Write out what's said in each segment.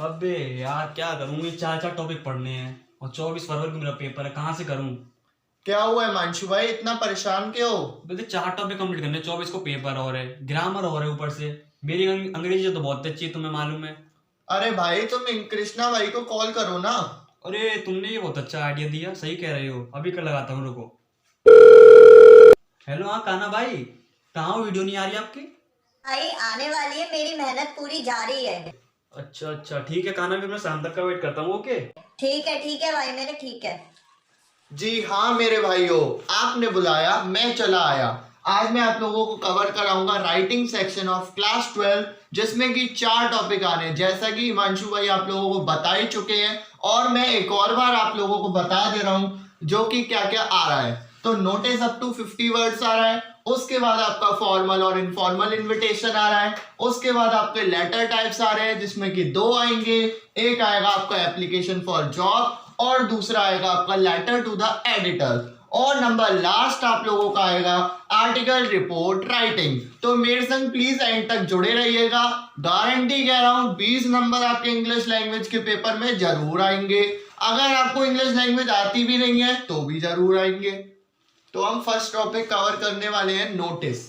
अबे यार क्या करूँ, ये चार चार टॉपिक पढ़ने हैं और 24 फरवरी को मेरा पेपर है, कहाँ से करूँ। क्या हुआ है मांशु भाई, इतना परेशान क्यों हो? बोलते चार टॉपिक कंप्लीट करने, 24 को पेपर और है, ग्रामर और है ऊपर से। मेरी अंग्रेजी तो बहुत अच्छी है, तुम्हें मालूम है। अरे भाई तुम कृष्णा भाई को कॉल करो ना। अरे तुमने ये बहुत अच्छा आइडिया दिया, सही कह रहे हो, अभी कर लगाता हूँ, रुको। हेलो, हाँ कान्हा भाई, कहाँ हो? वीडियो नहीं आ रही आपकी। भाई आने वाली है, मेरी मेहनत पूरी जारी है। अच्छा अच्छा ठीक है कान्हा, फिर मैं शाम तक का वेट करता हूँ, ओके। ठीक है भाई मेरे, ठीक है। जी हाँ मेरे भाइयों, आपने बुलाया मैं चला आया। आज मैं आप लोगों को कवर कराऊंगा राइटिंग सेक्शन ऑफ क्लास 12, जिसमें कि 4 टॉपिक आने हैं, जैसा कि हिमांशु भाई आप लोगों को बता ही चुके हैं। और मैं एक और बार आप लोगों को बता दे रहा हूं जो कि क्या क्या आ रहा है। तो नोटिस अप टू 50 वर्ड्स आ रहा है, उसके बाद आपका फॉर्मल और इनफॉर्मल इन्विटेशन आ रहा है, उसके बाद आपके लेटर टाइप्स आ रहे हैं जिसमें कि 2 आएंगे। एक आएगा आपका एप्लीकेशन फॉर जॉब और दूसरा आएगा आपका लेटर टू द एडिटर, और नंबर लास्ट आप लोगों का आएगा आर्टिकल रिपोर्ट राइटिंग। तो मेरे संग प्लीज एंड तक जुड़े रहिएगा, गारंटी कह रहा हूं 20 नंबर आपके इंग्लिश लैंग्वेज के पेपर में जरूर आएंगे। अगर आपको इंग्लिश लैंग्वेज आती भी नहीं है तो भी जरूर आएंगे। तो हम फर्स्ट टॉपिक कवर करने वाले हैं नोटिस।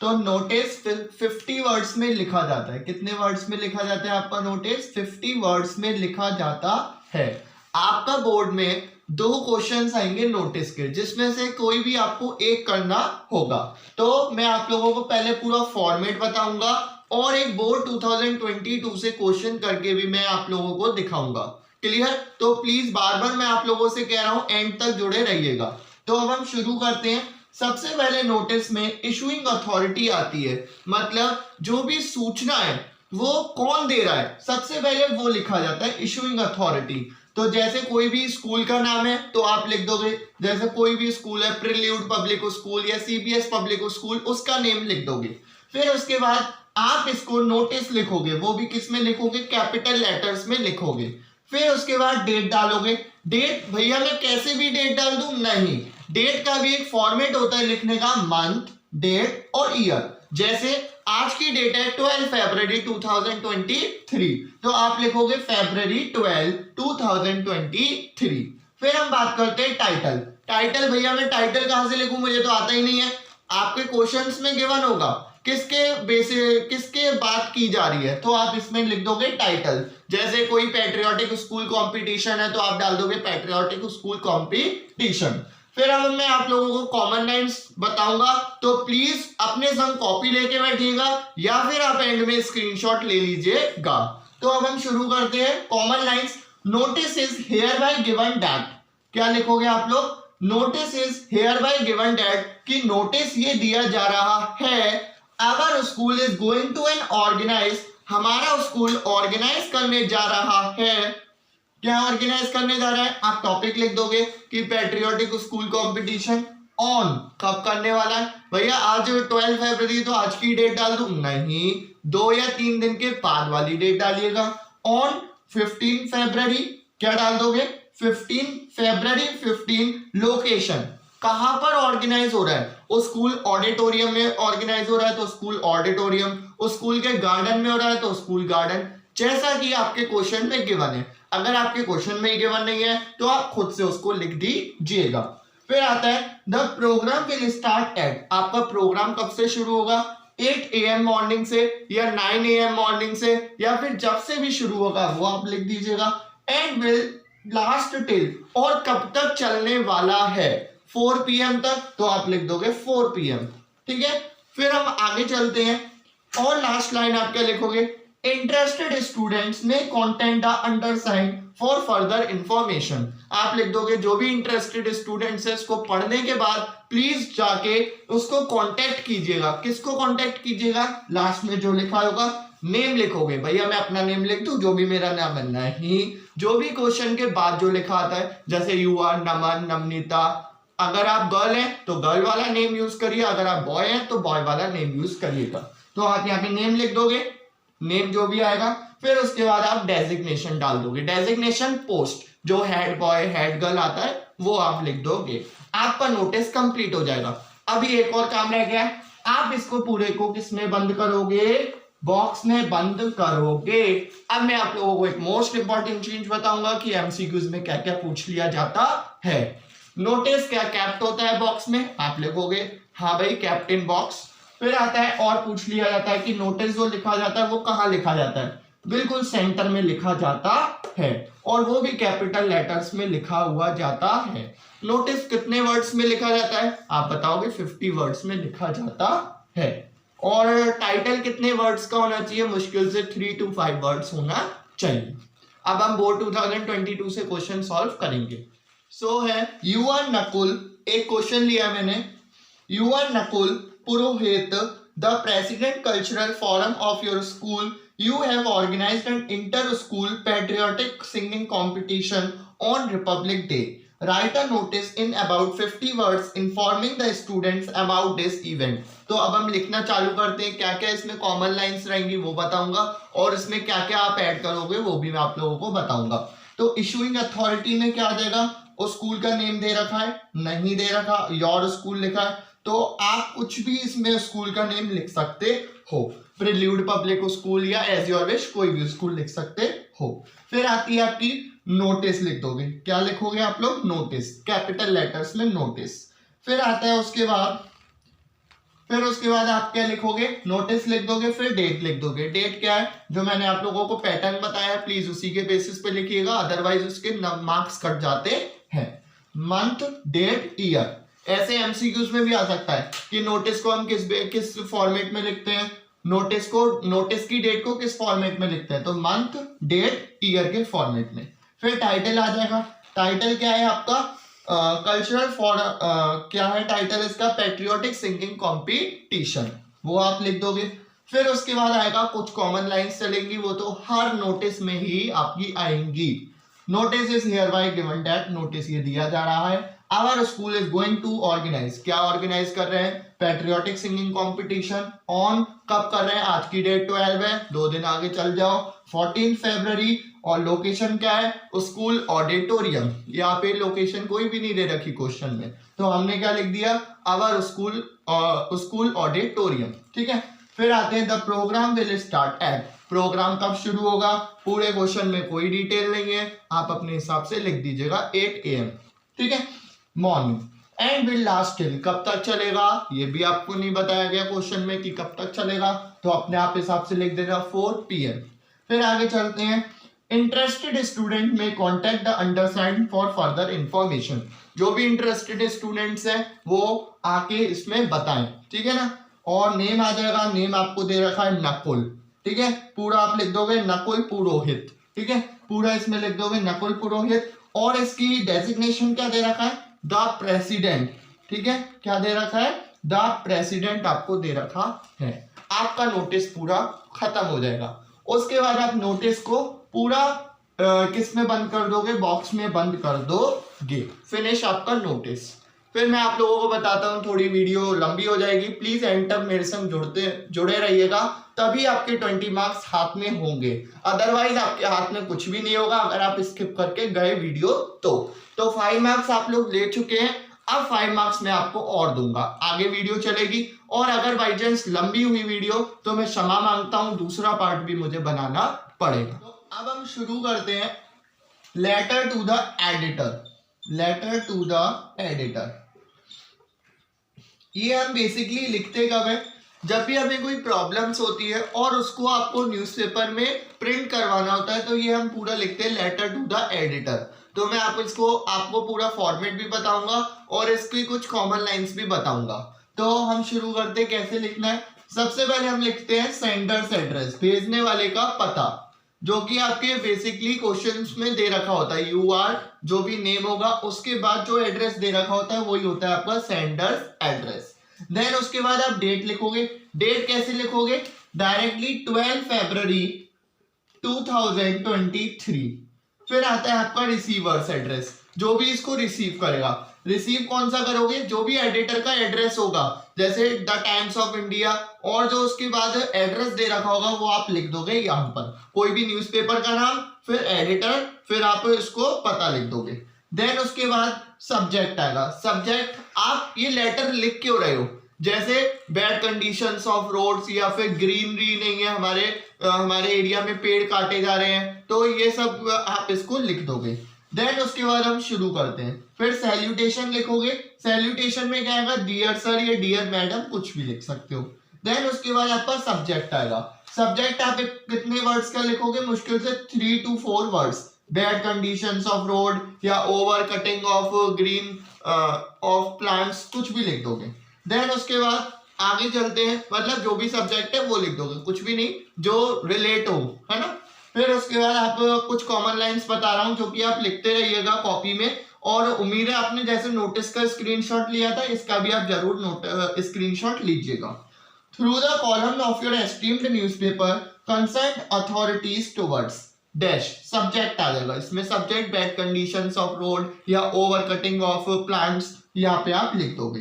तो नोटिस 50 वर्ड्स में लिखा जाता है। कितने वर्ड्स में लिखा जाता है आपका नोटिस? 50 वर्ड्स में लिखा जाता है। आपका बोर्ड में 2 क्वेश्चंस आएंगे नोटिस के, जिसमें से कोई भी आपको एक करना होगा। तो मैं आप लोगों को पहले पूरा फॉर्मेट बताऊंगा और एक बोर्ड 2022 से क्वेश्चन करके भी मैं आप लोगों को दिखाऊंगा। क्लियर? तो प्लीज बार बार मैं आप लोगों से कह रहा हूं एंड तक जुड़े रहिएगा। तो अब हम शुरू करते हैं। सबसे पहले नोटिस में इशुइंग अथॉरिटी आती है, मतलब जो भी सूचना है वो कौन दे रहा है, सबसे पहले वो लिखा जाता है इशुइंग अथॉरिटी। तो जैसे कोई भी स्कूल का नाम है तो आप लिख दोगे, जैसे कोई भी स्कूल है, प्रिल्यूड पब्लिक स्कूल या सीबीएस पब्लिक स्कूल, उसका नेम लिख दोगे। फिर उसके बाद आप इसको नोटिस लिखोगे, वो भी किस में लिखोगे? कैपिटल लेटर्स में लिखोगे। फिर उसके बाद डेट डालोगे। डेट भैया मैं कैसे भी डेट डाल दूं? नहीं, डेट का भी एक फॉर्मेट होता है लिखने का, मंथ, डेट और ईयर। जैसे आज की डेट है 12 फरवरी 2023, तो आप लिखोगे फरवरी 12 2023। फिर हम बात करते हैं टाइटल। टाइटल भैया मैं टाइटल कहां से लिखूं, मुझे तो आता ही नहीं है। आपके क्वेश्चंस में गिवन होगा किसके बात की जा रही है, तो आप इसमें लिख दोगे टाइटल। जैसे कोई पैट्रियोटिक स्कूल कंपटीशन है तो आप डाल दोगे पैट्रियोटिक स्कूल कंपटीशन। फिर अब मैं आप लोगों को कॉमन लाइंस बताऊंगा, तो प्लीज अपने संग कॉपी लेके बैठिएगा या फिर आप एंड में स्क्रीनशॉट ले लीजिएगा। तो अब हम शुरू करते हैं common lines. Notice is hereby given that, क्या लिखोगे आप लोग? Notice is hereby given that, कि नोटिस ये दिया जा रहा है our school is going to an organize, हमारा स्कूल ऑर्गेनाइज करने जा रहा है। क्या ऑर्गेनाइज करने जा रहा है? आप टॉपिक लिख दोगे कि पैट्रियोटिक स्कूल कंपटीशन ऑन, कब करने वाला है भैया? आज 12 फरवरी, तो आज की डेट डाल दूं? नहीं, 2 या 3 दिन के बाद वाली डेट डालिएगा। ऑन 15 फरवरी, क्या डाल दोगे? 15 फरवरी 15। लोकेशन, कहां पर ऑर्गेनाइज हो रहा है? उस स्कूल ऑडिटोरियम में ऑर्गेनाइज हो रहा है तो स्कूल ऑडिटोरियम, उस स्कूल के गार्डन में हो रहा है तो स्कूल गार्डन, जैसा कि आपके क्वेश्चन में गिवन है। अगर आपके क्वेश्चन में गिवन नहीं है तो आप खुद से उसको लिख दीजिएगा। फिर आता है the program will start at, आपका प्रोग्राम कब से शुरू होगा? 8 AM मॉर्निंग से या 9 AM मॉर्निंग से, या फिर जब से भी शुरू होगा वो आप लिख दीजिएगा। एंड विल लास्ट टिल, और कब तक चलने वाला है? 4 PM तक, तो आप लिख दोगे 4 PM। ठीक है, फिर हम आगे चलते हैं और लास्ट लाइन आप क्या लिखोगे? इंटरेस्टेड स्टूडेंट्स में content undersigned for further information, आप लिख दोगे जो भी इंटरेस्टेड स्टूडेंट्स है इसको पढ़ने के बाद प्लीज जाके उसको कांटेक्ट कीजिएगा। किसको कांटेक्ट कीजिएगा? लास्ट में जो लिखा होगा नेम लिखोगे। भैया मैं अपना नेम लिख दूं, जो भी मेरा नाम है? नहीं, जो भी क्वेश्चन के बाद जो लिखा आता है, जैसे यू आर, नमन, नमनीता, अगर आप गर्ल हैं तो गर्ल वाला नेम यूज करिए, अगर आप बॉय हैं तो बॉय वाला नेम यूज करिएगा। तो आप यहाँ पे नेम लिख दोगे, नेम जो भी आएगा। फिर उसके बाद आप डेजिग्नेशन डाल दोगे, डेजिग्नेशन पोस्ट, जो हेड बॉय हेड गर्ल आता है वो आप लिख दोगे। आपका नोटिस कंप्लीट हो जाएगा। अभी एक और काम रह गया है, आप इसको पूरे को किसमें बंद करोगे? बॉक्स में बंद करोगे। अब मैं आप लोगों को एक मोस्ट इंपॉर्टेंट चीज बताऊंगा कि एमसीक्यूज में क्या क्या पूछ लिया जाता है। नोटिस क्या कैप्ट होता है बॉक्स में, आप लिखोगे हाँ भाई कैप्ट इन बॉक्स। फिर आता है और पूछ लिया जाता है कि नोटिस जो लिखा जाता है वो कहाँ लिखा जाता है, बिल्कुल सेंटर में लिखा जाता है और वो भी कैपिटल लेटर्स में लिखा हुआ जाता है। नोटिस कितने वर्ड्स में लिखा जाता है आप बताओगे, 50 वर्ड्स में लिखा जाता है। और टाइटल कितने वर्ड्स का होना चाहिए, मुश्किल से 3 to 5 वर्ड्स होना चाहिए। अब हम बोर्ड 2022 से क्वेश्चन सॉल्व करेंगे। सो है यू आर नकुल, एक क्वेश्चन लिया मैंने, you are Nakul Purohit the president cultural forum of your school, you have organized an inter-school patriotic singing competition on Republic Day. Write a notice in about 50 words informing the students about this event. तो अब हम लिखना चालू करते हैं, क्या क्या इसमें कॉमन लाइंस रहेंगी वो बताऊंगा और इसमें क्या क्या आप ऐड करोगे वो भी मैं आप लोगों को बताऊंगा। तो इशूइंग अथॉरिटी में क्या आ जाएगा, उस स्कूल का नेम दे रखा है, नहीं दे रखा, योर स्कूल लिखा है, तो आप कुछ भी इसमें स्कूल का नेम लिख सकते हो। प्रिल्यूड पब्लिक स्कूल या एज योर विश कोई भी स्कूल लिख सकते हो। फिर आती है आपकी नोटिस, लिख दोगे, क्या लिखोगे आप लोग, नोटिस, कैपिटल लेटर्स में नोटिस। फिर आता है उसके बाद आप क्या लिखोगे, नोटिस लिख दोगे, फिर डेट लिख दोगे। डेट क्या है, जो मैंने आप लोगों को पैटर्न बताया है प्लीज उसी के बेसिस पे लिखिएगा, अदरवाइज उसके मार्क्स कट जाते हैं। Month, date, year. ऐसे एमसीक्यूज में भी आ सकता है कि नोटिस को हम किस फॉर्मेट में लिखते हैं, नोटिस की डेट को किस फॉर्मेट में लिखते हैं, तो मंथ, डेट, ईयर के फॉर्मेट में। फिर टाइटल आ जाएगा, टाइटल क्या है आपका, कल्चरल क्या है टाइटल इसका, पैट्रियोटिक सिंगिंग कॉम्पिटिशन, वो आप लिख दोगे। फिर उसके बाद आएगा कुछ कॉमन लाइंस चलेंगी, वो तो हर नोटिस में ही आपकी आएंगी। Notice is hereby given that, notice ये दिया जा रहा है, our school is going to organize, क्या ऑर्गेनाइज कर रहे हैं, पैट्रियोटिक सिंगिंग कॉम्पिटिशन ऑन, कब कर रहे हैं, आज की डेट 12 है, 2 दिन आगे चल जाओ, 14 फरवरी। और लोकेशन क्या है, स्कूल ऑडिटोरियम, यहाँ पे लोकेशन कोई भी नहीं दे रखी क्वेश्चन में, तो हमने क्या लिख दिया, आवर स्कूल ऑडिटोरियम, ठीक है। फिर आते हैं the program will start at, program कब शुरू होगा, पूरे क्वेश्चन में कोई डिटेल नहीं है, आप अपने हिसाब से लिख दीजिएगा 8 AM, ठीक है, morning. And will last till, कब तक चलेगा ये भी आपको नहीं बताया गया क्वेश्चन में कि कब तक चलेगा, तो अपने आप हिसाब से लिख देना 4 PM। फिर आगे चलते हैं, interested student may contact the undersigned for further information, जो भी इंटरेस्टेड स्टूडेंट्स हैं वो आके इसमें बताएं, ठीक है ना। और नेम आ जाएगा, नेम आपको दे रखा है नकुल, ठीक है, पूरा आप लिख दोगे नकुल पुरोहित, ठीक है, पूरा इसमें लिख दोगे नकुल पुरोहित। और इसकी डेजिग्नेशन क्या दे रखा है, द प्रेसिडेंट, ठीक है, क्या दे रखा है, द प्रेसिडेंट आपको दे रखा है। आपका नोटिस पूरा खत्म हो जाएगा। उसके बाद आप नोटिस को पूरा किस में बंद कर दोगे, बॉक्स में बंद कर दोगे, फिनिश आपका नोटिस। फिर मैं आप लोगों को बताता हूँ, थोड़ी वीडियो लंबी हो जाएगी, प्लीज एंड तक मेरे संग जुड़े रहिएगा, तभी आपके 20 मार्क्स हाथ में होंगे, अदरवाइज आपके हाथ में कुछ भी नहीं होगा अगर आप स्किप करके गए वीडियो तो 5 मार्क्स आप लोग ले चुके हैं, अब 5 मार्क्स मैं आपको और दूंगा, आगे वीडियो चलेगी। और अगर बाई चांस लंबी हुई वीडियो तो मैं क्षमा मांगता हूं, दूसरा पार्ट भी मुझे बनाना पड़ेगा। तो अब हम शुरू करते हैं, letter to the editor, letter to the editor. ये हम बेसिकली लिखते कब है, जब भी हमें कोई प्रॉब्लम्स होती है और उसको आपको न्यूज़पेपर में प्रिंट करवाना होता है, तो ये हम पूरा लिखते हैं लेटर टू द एडिटर। तो मैं आपको पूरा फॉर्मेट भी बताऊंगा और इसकी कुछ कॉमन लाइंस भी बताऊंगा। तो हम शुरू करते हैं, कैसे लिखना है। सबसे पहले हम लिखते हैं सेंडर्स एड्रेस, भेजने वाले का पता, जो कि आपके बेसिकली क्वेश्चंस में दे रखा होता है, UR जो भी नेम होगा, उसके बाद जो एड्रेस दे रखा होता है वही होता है आपका सेंडर्स एड्रेस। देन उसके बाद आप डेट लिखोगे, डेट कैसे लिखोगे, डायरेक्टली 12 फरवरी 2023। फिर आता है आपका रिसीवर्स एड्रेस, जो भी इसको रिसीव करेगा। रिसीव कौन सा करोगे, जो भी एडिटर का एड्रेस होगा, जैसे द टाइम्स ऑफ इंडिया, और जो उसके बाद एड्रेस दे रखा होगा वो आप लिख दोगे यहाँ पर, कोई भी न्यूज़पेपर का नाम, फिर एडिटर, फिर आप इसको पता लिख दोगे। देन उसके बाद सब्जेक्ट आएगा। सब्जेक्ट आप ये लेटर लिख क्यों रहे हो, जैसे बैड कंडीशंस ऑफ रोड्स या फिर ग्रीनरी नहीं है, हमारे एरिया में पेड़ काटे जा रहे हैं, तो ये सब आप इसको लिख दोगे। देन उसके बाद हम शुरू करते हैं। फिर सैल्यूटेशन लिखोगे, सैल्यूटेशन में क्या आएगा, डियर सर या डियर मैडम कुछ भी लिख सकते हो। देन उसके बाद आपका सब्जेक्ट आएगा। सब्जेक्ट आप कितने वर्ड्स का लिखोगे, मुश्किल से 3 to 4 words. Bad conditions of road या over cutting of green of plants कुछ भी लिख दोगे। देन उसके बाद आगे चलते हैं, मतलब जो भी सब्जेक्ट है वो लिख दोगे, कुछ भी नहीं जो रिलेट हो, है ना। फिर उसके बाद आप कुछ कॉमन लाइंस बता रहा हूँ जो कि आप लिखते रहिएगा कॉपी में, और उम्मीद है आपने जैसे नोटिस का स्क्रीनशॉट लिया था, इसका भी आप जरूर स्क्रीनशॉट लीजिएगा। Through the column of your esteemed newspaper concern authorities towards dash, subject आ जाएगा इसमें, subject bad conditions of road या ओवर कटिंग ऑफ प्लांट्स, यहाँ पे आप लिख दोगे।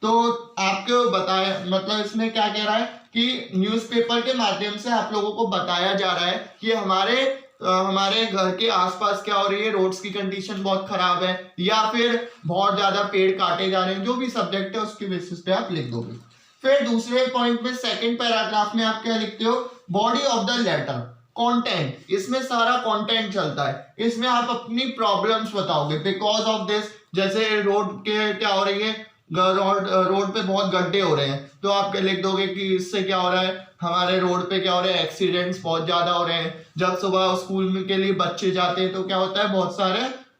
तो आपको बताया, मतलब इसमें क्या कह रहा है कि न्यूज़पेपर के माध्यम से आप लोगों को बताया जा रहा है कि हमारे घर के आसपास क्या हो रही है, रोड्स की कंडीशन बहुत खराब है या फिर बहुत ज्यादा पेड़ काटे जा रहे हैं, जो भी सब्जेक्ट है उसके बेसिस पे आप लिख दोगे। फिर दूसरे पॉइंट में सेकंड पैराग्राफ में आप क्या लिखते हो, body of the letter, content, इसमें सारा कंटेंट चलता है, इसमें आप अपनी प्रॉब्लम्स बताओगे। बिकॉज ऑफ दिस, जैसे रोड के क्या हो रही है, रोड पे बहुत गड्ढे हो रहे हैं, तो आप क्या लिख दोगे कि इससे क्या हो रहा है, हमारे रोड पे क्या हो रहा है, एक्सीडेंट्स बहुत ज्यादा हो रहे हैं। जब सुबह स्कूल में के लिए बच्चे जाते हैं तो क्या होता है,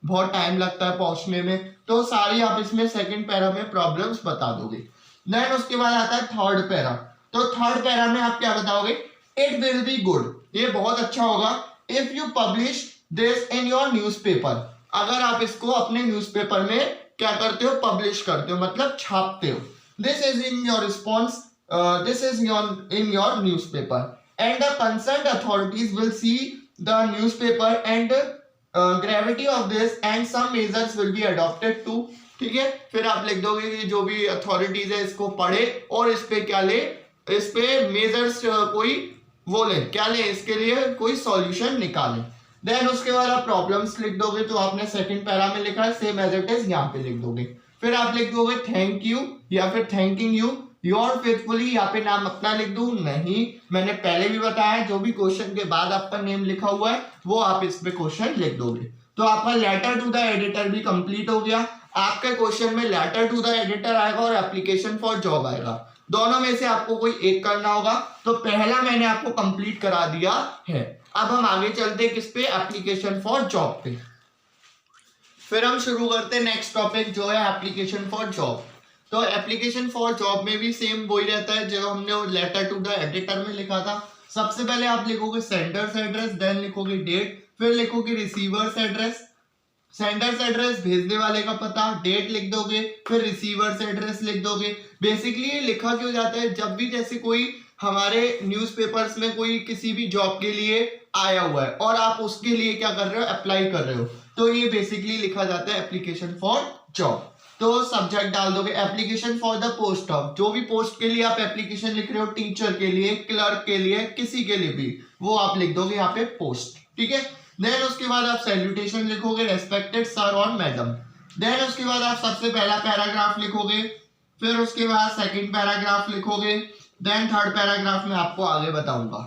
बहुत टाइम लगता है पहुंचने में, तो सारी आप इसमें सेकंड पैरा में प्रॉब्लम्स बता दोगे। देन उसके बाद आता है थर्ड पैरा। तो थर्ड पैरा में आप क्या बताओगे, इट विल बी गुड, ये बहुत अच्छा होगा, if you publish this in your newspaper, अगर आप इसको अपने न्यूज़पेपर में क्या करते हो, पब्लिश करते हो, मतलब छापते हो। This is in your response, this is in your newspaper and the concerned authorities will see the newspaper and gravity of this and some measures will be adopted to, ठीक है। फिर आप लिख दोगे कि जो भी अथॉरिटीज है इसको पढ़े और इस पे क्या ले, इस पे मेजर्स कोई वो ले, क्या ले, इसके लिए कोई सॉल्यूशन निकाले। देन उसके बाद आप प्रॉब्लम्स लिख दोगे, तो आपने सेकंड पैरा में लिखा है, सेम एज इट इज यहाँ पे लिख दोगे। फिर आप लिख दोगे थैंक यू या फिर थैंकिंग यू योर फेथफुली, यहाँ पे नाम अपना लिख दूं, नहीं, मैंने पहले भी बताया जो भी क्वेश्चन के बाद आपका नेम लिखा हुआ है वो आप इस पे क्वेश्चन लिख दोगे। तो आपका लेटर टू द एडिटर भी कंप्लीट हो गया। आपके क्वेश्चन में लेटर टू द एडिटर आएगा और एप्लीकेशन फॉर जॉब आएगा, दोनों में से आपको कोई एक करना होगा। तो पहला मैंने आपको कंप्लीट करा दिया है। अब हम आगे चलते किस पे, एप्लीकेशन फॉर जॉब पे। फिर हम शुरू करते हैं नेक्स्ट टॉपिक जो है एप्लीकेशन फॉर जॉब। तो एप्लीकेशन फॉर जॉब में भी सेम वही रहता है जो हमने लेटर टू द एडिटर में लिखा था। सबसे पहले आप लिखोगे सेंडर्स एड्रेस, देन लिखोगे डेट, फिर लिखोगे रिसीवर्स एड्रेस, सेंडर्स एड्रेस भेजने वाले का पता, डेट लिख दोगे, फिर रिसीवर्स एड्रेस लिख दोगे। बेसिकली ये लिखा क्यों जाता है, जब भी जैसे कोई हमारे न्यूज़पेपर्स में कोई किसी भी जॉब के लिए आया हुआ है और आप उसके लिए क्या कर रहे हो, अप्लाई कर रहे हो, तो ये बेसिकली लिखा जाता है एप्लीकेशन फॉर जॉब। तो सब्जेक्ट डाल दोगे application for the post of, जो भी पोस्ट के लिए आप एप्लीकेशन लिख रहे हो, टीचर के लिए, क्लर्क के लिए, किसी के लिए भी, वो आप लिख दोगे यहाँ पे पोस्ट, ठीक है। देन उसके बाद आप सैल्यूटेशन लिखोगे, रेस्पेक्टेड सर और मैडम। देन उसके बाद आप सबसे पहला पैराग्राफ लिखोगे, फिर उसके बाद सेकंड पैराग्राफ लिखोगे, देन थर्ड पैराग्राफ में आपको आगे बताऊंगा।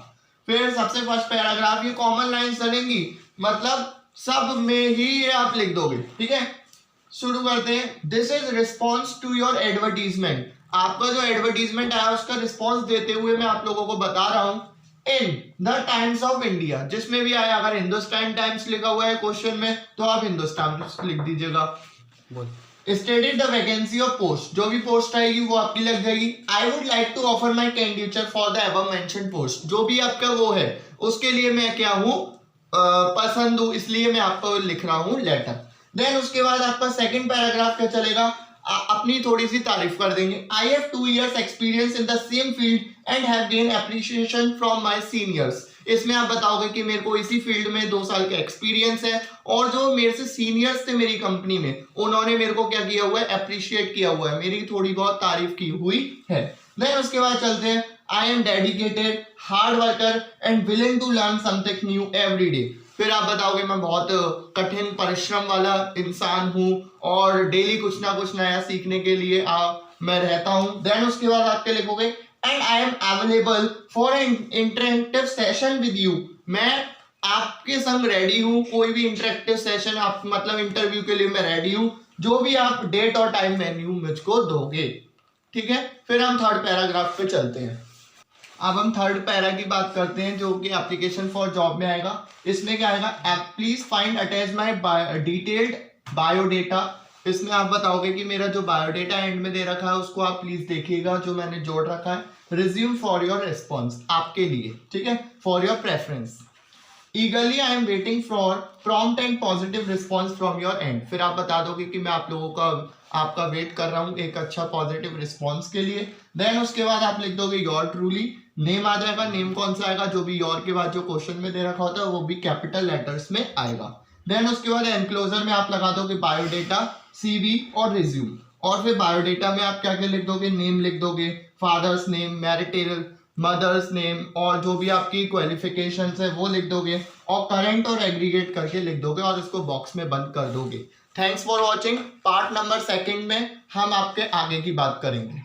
फिर सबसे फर्स्ट पैराग्राफ, ये कॉमन लाइन चलेंगी, मतलब सब में ही ये आप लिख दोगे, ठीक है। शुरू करते हैं। This is response to your advertisement, आपका जो एडवर्टीजमेंट आया उसका रिस्पॉन्स देते हुए मैं आप लोगों को बता रहा हूं, in the times of India, जिसमें भी आया, अगर हिंदुस्तान टाइम्स लिखा हुआ है क्वेश्चन में तो आप हिंदुस्तान लिख दीजिएगा। Stated the vacancy of post, जो भी पोस्ट आएगी वो आपकी लग जाएगी। I would like to offer my candidature for the above mentioned post, जो भी आपका वो है उसके लिए मैं क्या हूँ, पसंद हूँ, इसलिए मैं आपको लिख रहा हूँ लेटर। देन उसके बाद आपका सेकंड पैराग्राफ क्या चलेगा, अपनी थोड़ी सी तारीफ कर देंगे। I have 2 years experience in the same field and have gain appreciation from my seniors, इसमें आप बताओगे कि मेरे को इसी फील्ड में 2 साल का एक्सपीरियंस है और जो मेरे से सीनियर्स थे मेरी कंपनी में, उन्होंने मेरे को क्या किया हुआ है, अप्रिशिएट किया हुआ है, मेरी थोड़ी बहुत तारीफ की हुई है। देन उसके बाद चलते हैं, I am dedicated, hard worker and willing to learn something new every day, फिर आप बताओगे मैं बहुत कठिन परिश्रम वाला इंसान हूँ और डेली कुछ ना कुछ नया सीखने के लिए मैं रहता हूँ। देन उसके बाद आपके लिखोगे and I am available for interactive session with you, मैं आपके संग रेडी हूँ, कोई भी इंटरेक्टिव सेशन आप मतलब इंटरव्यू के लिए मैं रेडी हूँ, जो भी आप डेट और टाइम मेन्यू मुझको दोगे। ठीक है, फिर हम थर्ड पैराग्राफ पे चलते हैं। अब हम थर्ड पैरा की बात करते हैं जो कि एप्लीकेशन फॉर जॉब में आएगा। इसमें क्या आएगा, please find attach my detailed biodata. इसमें आप बताओगे कि मेरा जो बायोडेटा एंड में दे रखा है उसको आप प्लीज देखिएगा, जो मैंने जोड़ रखा है। रिज्यूम फॉर योर रिस्पॉन्स, आपके लिए, ठीक है, for your preference. ईगरली I am waiting for prompt and positive response from your and. फिर आप बता दोगे कि मैं आप लोगों का आपका वेट कर रहा हूँ एक अच्छा पॉजिटिव रिस्पॉन्स के लिए। देन उसके बाद आप लिख दोगे योर ट्रूली, नेम आ जाएगा। नेम कौन सा आएगा, जो भी योर के बाद जो क्वेश्चन में दे रखा होता है वो भी कैपिटल लेटर्स में आएगा। देन उसके बाद एनक्लोजर में आप लगा दोगे बायोडेटा, सीवी और रिज्यूम। और फिर बायोडेटा में आप क्या क्या लिख दोगे, नेम लिख दोगे, father's name, marital, mother's name और जो भी आपकी क्वालिफिकेशंस है वो लिख दोगे और करंट और एग्रीगेट करके लिख दोगे और इसको बॉक्स में बंद कर दोगे। Thanks for watching. Part number 2 में हम आपके आगे की बात करेंगे।